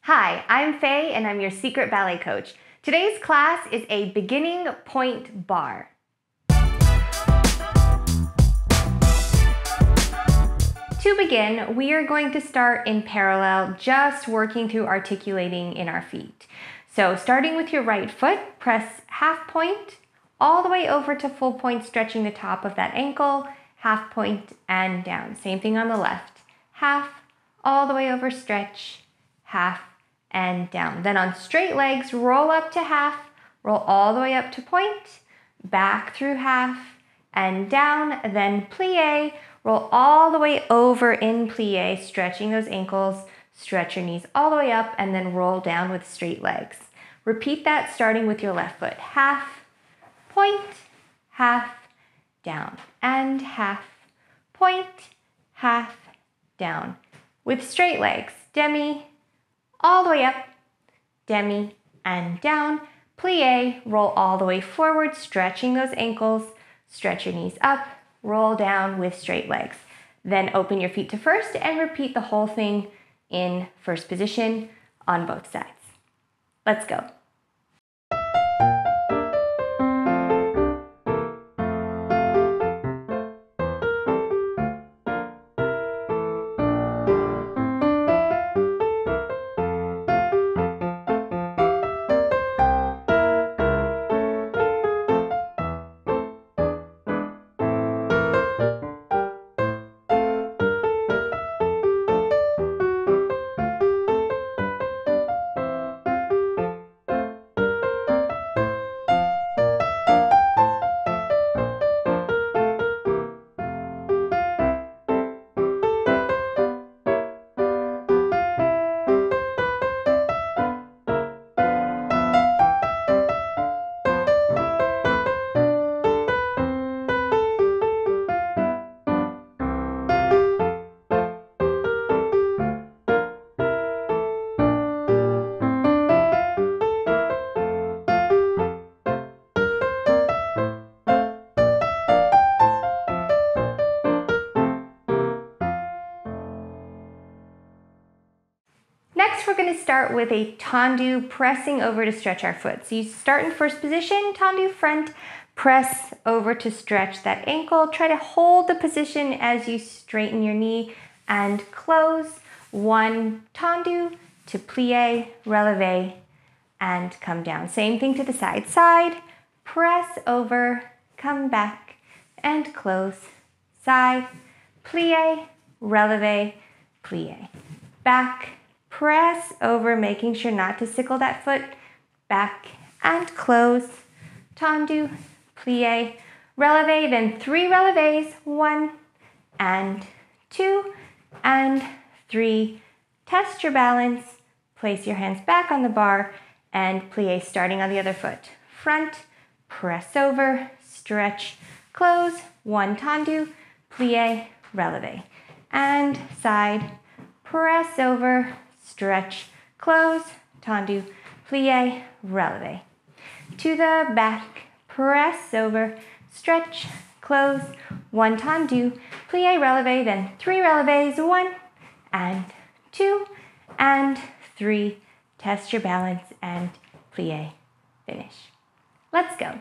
Hi, I'm Faye and I'm your secret ballet coach. Today's class is a beginning pointe barre. To begin, we are going to start in parallel, just working through articulating in our feet. So starting with your right foot, press half point all the way over to full point, stretching the top of that ankle, half point and down. Same thing on the left. Half, all the way over, stretch, half, and down. Then on straight legs, roll up to half, roll all the way up to point, back through half, and down, then plie, roll all the way over in plie, stretching those ankles, stretch your knees all the way up, and then roll down with straight legs. Repeat that starting with your left foot. Half, point, half, down, and half, point, half, down. With straight legs, demi, all the way up, demi, and down, plie, roll all the way forward, stretching those ankles, stretch your knees up, roll down with straight legs. Then open your feet to first and repeat the whole thing in first position on both sides. Let's go. Next, we're going to start with a tendu, pressing over to stretch our foot. So you start in first position, tendu front, press over to stretch that ankle. Try to hold the position as you straighten your knee and close. One tendu to plie, releve, and come down. Same thing to the side. Side, press over, come back, and close. Side, plie, releve, plie. Back, press over, making sure not to sickle that foot, back and close, tendu, plie, releve, then 3 releves, 1 and 2 and 3. Test your balance, place your hands back on the bar and plie, starting on the other foot. Front, press over, stretch, close, 1 tendu, plie, releve, and side, press over, stretch, close, tendu, plie, releve. To the back, press over, stretch, close, 1 tendu, plie, releve, then 3 releves, 1 and 2 and 3. Test your balance and plie, finish. Let's go.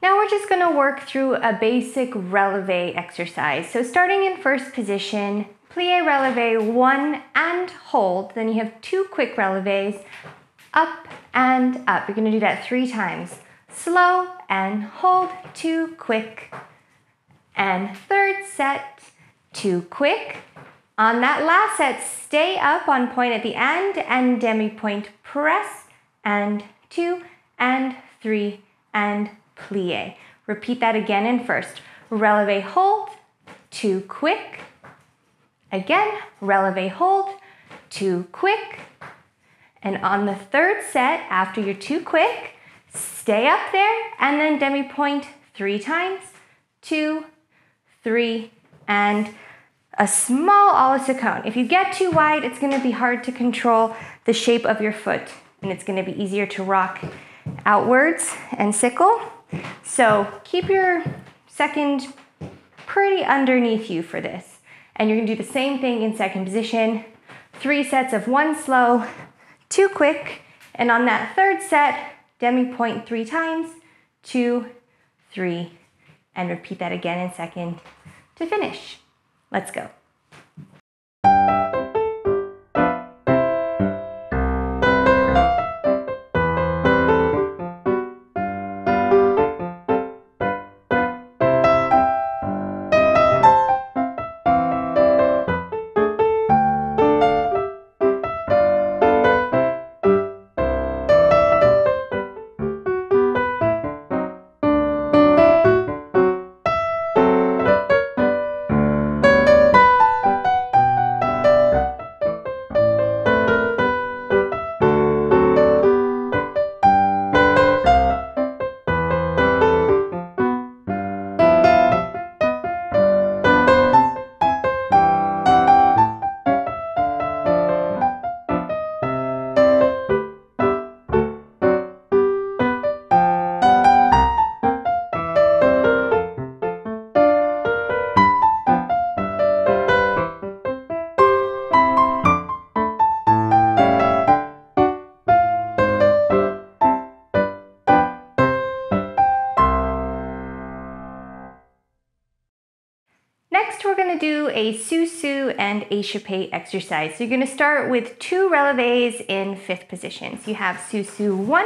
Now we're just gonna work through a basic releve exercise. So starting in first position, plie, releve, 1 and hold. Then you have 2 quick releves, up and up. You're gonna do that 3 times. Slow and hold, 2 quick. And third set, 2 quick. On that last set, stay up on point at the end and demi-point press, and 2 and 3 and plie. Repeat that again in first. Releve, hold, 2 quick. Again, releve, hold, 2 quick. And on the third set, after your 2 quick, stay up there and then demi-point 3 times, 2, 3, and a small a la seconde. If you get too wide, it's gonna be hard to control the shape of your foot, and it's gonna be easier to rock outwards and sickle. So keep your second pretty underneath you for this. And you're gonna do the same thing in second position. 3 sets of 1 slow, 2 quick, and on that third set, demi-point 3 times, 2, 3, and repeat that again in second to finish. Let's go. Next, we're gonna do a Susu and échappé exercise. So you're gonna start with 2 releves in 5th position. So you have Susu 1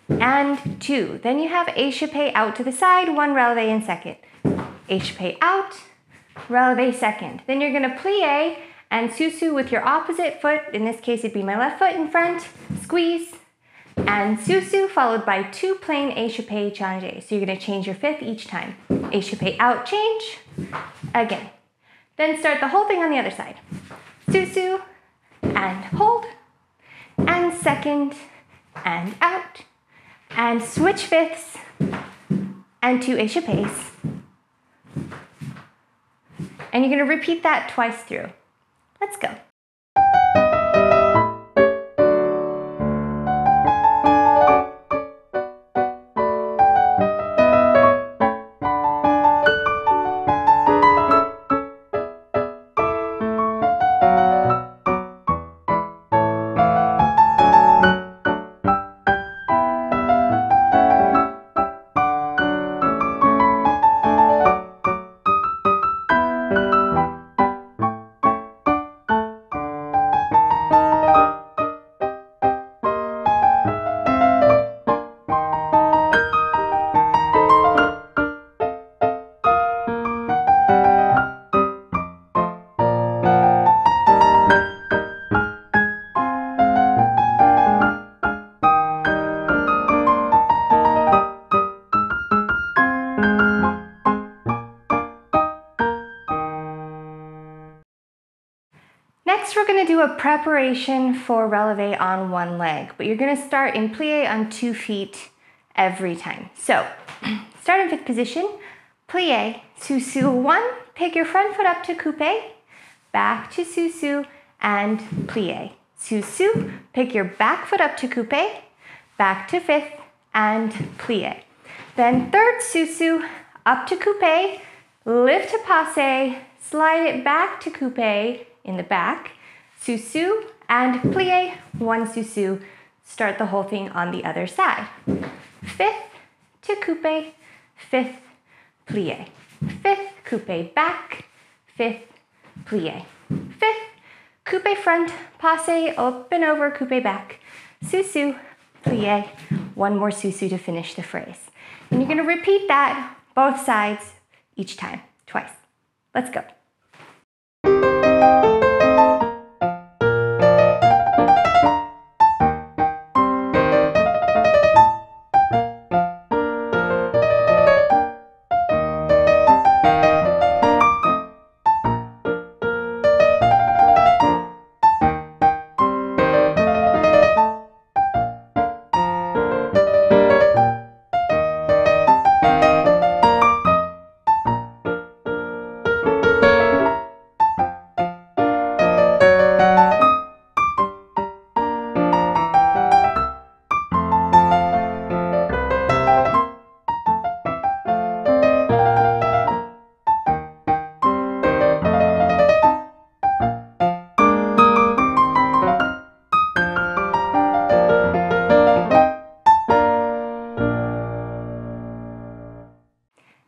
and 2. Then you have échappé out to the side, 1 releve in second. Échappé out, releve second. Then you're gonna plie and Susu with your opposite foot. In this case, it'd be my left foot in front, squeeze, and Susu followed by 2 plain échappé change. So you're gonna change your 5th each time. Échappé out, change, again. Then start the whole thing on the other side. Susu, and hold, and second, and out, and switch 5ths, and 2 échappés. And you're gonna repeat that twice through. Let's go. Next, we're gonna do a preparation for releve on 1 leg, but you're gonna start in plie on 2 feet every time. So, start in 5th position, plie, Susu 1, pick your front foot up to coupe, back to Susu, and plie. Susu, pick your back foot up to coupe, back to 5th, and plie. Then 3rd Susu, up to coupe, lift to passe, slide it back to coupe, in the back, Susu, and plie, 1 Susu. Start the whole thing on the other side. 5th to coupe, fifth, plie. Fifth, coupe back, fifth, plie. Fifth, coupe front, passe, up and over, coupe back, Susu, plie. One more Susu to finish the phrase. And you're gonna repeat that both sides each time, twice. Let's go.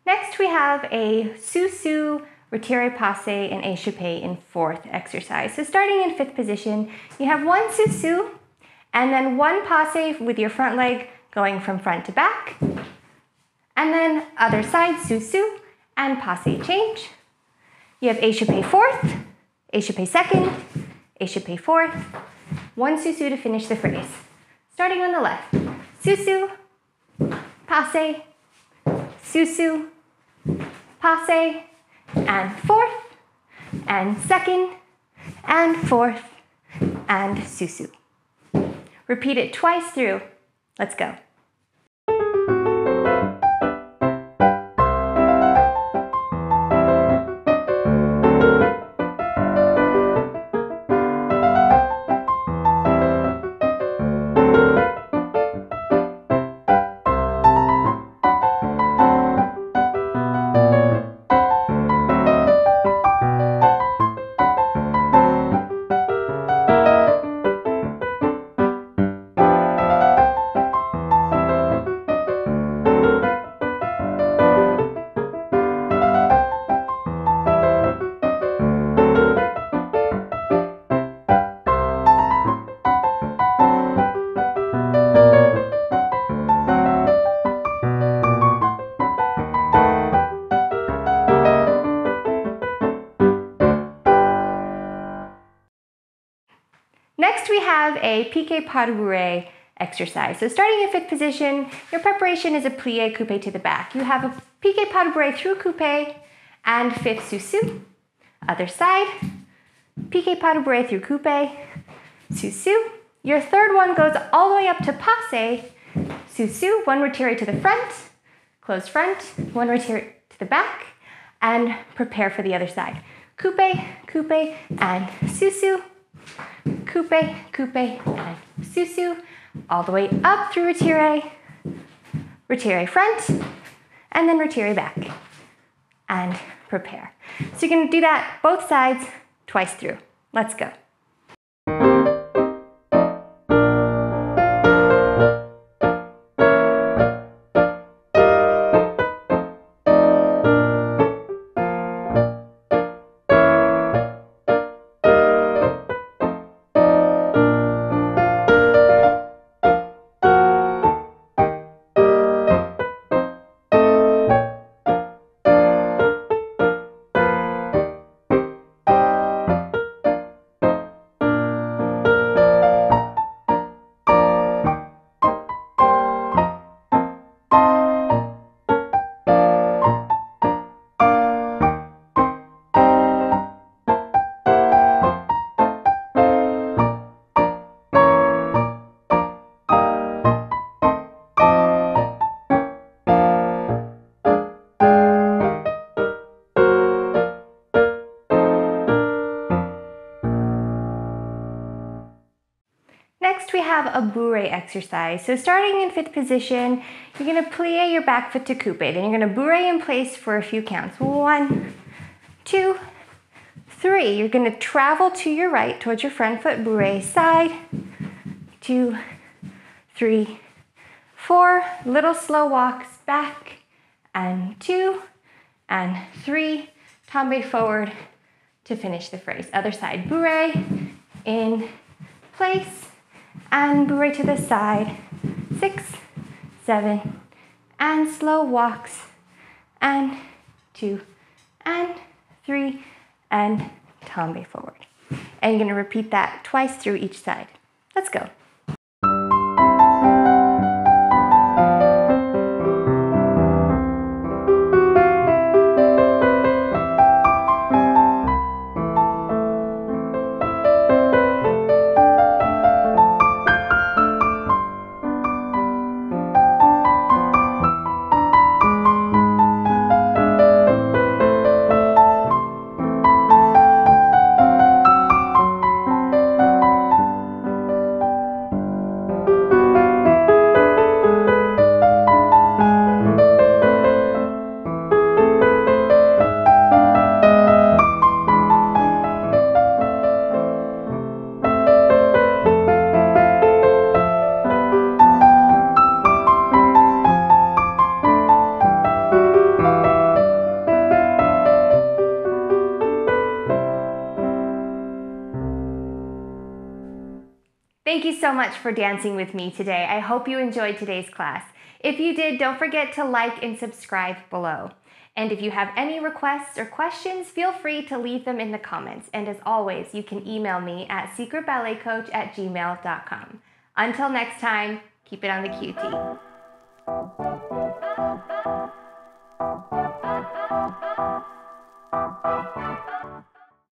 Next we have a Susu, retire passe, and échappé in fourth exercise. So starting in fifth position, you have one Susu and then one passe with your front leg going from front to back. And then other side, Susu and passe change. You have échappé fourth, échappé second, échappé fourth. One Susu to finish the phrase. Starting on the left, Susu, passe, Susu, passe, and fourth, and second, and fourth, and Susu. Repeat it twice through. Let's go. Next we have a Pique Pattere exercise. So starting in fifth position, your preparation is a plie coupe to the back. You have a Pique Pattere through coupe and fifth Susu. Other side, Pique Pattere through coupe, Susu. Your third one goes all the way up to passe, Susu, one retire to the front, close front, one retire to the back, and prepare for the other side. Coupe, coupe, and Susu. Coupe, coupe, and Susu, all the way up through retire, retire front, and then retire back, and prepare. So you're gonna do that both sides twice through. Let's go. Next we have a bourrée exercise. So starting in fifth position, you're gonna plie your back foot to coupe. Then you're gonna bourrée in place for a few counts. 1, 2, 3. You're gonna travel to your right towards your front foot, bourrée side. 2, 3, 4. Little slow walks back and 2, and 3. Tombe forward to finish the phrase. Other side, bourrée, in place, and bourrée to the side. 6, 7, and slow walks, and 2, and 3, and tombe forward. And you're gonna repeat that twice through each side. Let's go. Thank you so much for dancing with me today. I hope you enjoyed today's class. If you did, don't forget to like and subscribe below. And if you have any requests or questions, feel free to leave them in the comments. And as always, you can email me at secretballetcoach@gmail.com. Until next time, keep it on the QT.